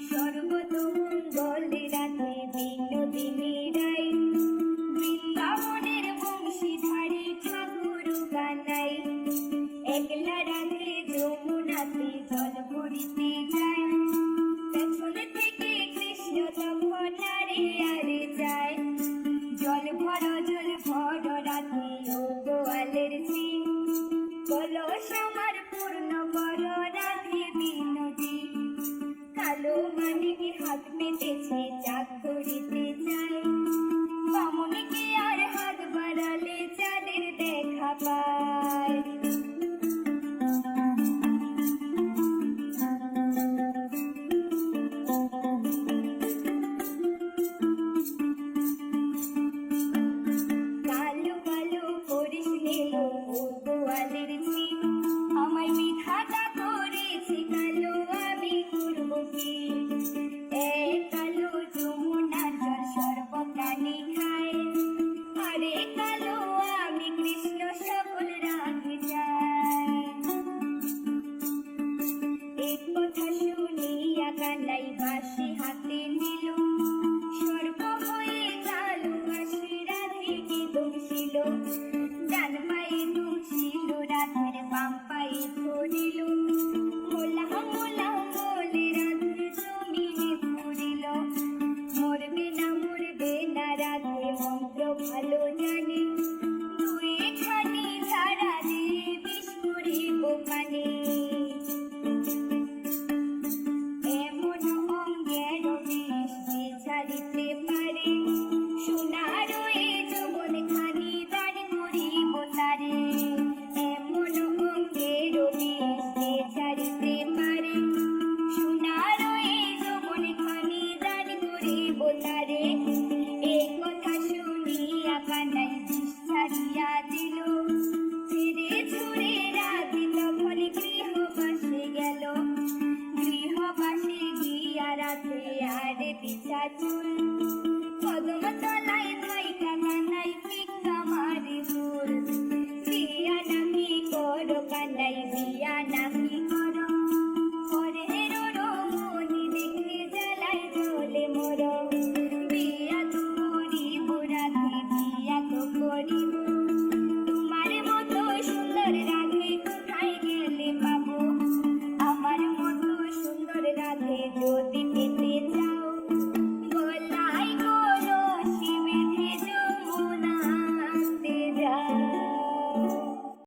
সর্বতমঙ্গলে রাধে বিনোদিনী রায়, বৃন্দাবনের বংশীধারী ঠাকুর গানাই। একলা রাধে যমুনাতে জল ভরিতে যায়, পেছন থেকে কৃষ্ণ তখন আরে আরে যায়। জল ভর রাধে ও গোয়ালের ঝি, কলস আমার পূর্ণ কর রাধে বিনোদী। কালো মানিক হাত পেতেছে চাঁদ ধরিতে যায়, বামুনিকে আর হাত বাড়ালে চাঁদের দেখা পায়। কালো কালো করিস নীলো ও গোয়ালের ঝি, আমায় বিধাতা করেছে কালো, আমি করব কি? কালো যমুনার জল সর্বপ্রাণী খায়, আরে কালো আমি কৃষ্ণ সকল রাখে যায়। এক কথা শুনিয়া কানাই বাঁশি হাতে নিল, সর্ব হয়ে কালো বাঁশি রাধেকে দংশিল। ডান পায়ে দংশিল রাধের, বাম পায়ে ধরিল, মোলা মোলা বলে রাধে জমিনে পড়িল। মরবে না রাধে মন্ত্র ভালো জানে, দুইখানি ধারা দিয়ে বিষ করিব পানে। এমন অঙ্গের বিষ যে ছাড়িতে পারে, সোনার এ যৌবন খানি দান করিব তারে। এমন অঙ্গের বিষ যে ছাড়িতে পারে, সোনার এ যৌবন খানি দান করিব তারে। এই কথা শুনিয়া কানাই বিষ ছাড়িয়া দিল, ছেড়ে ছুড়ে রাধে তখন গৃহবাসে গেল। গৃহবাসে গিয়া রাধে আর পিছা চুল,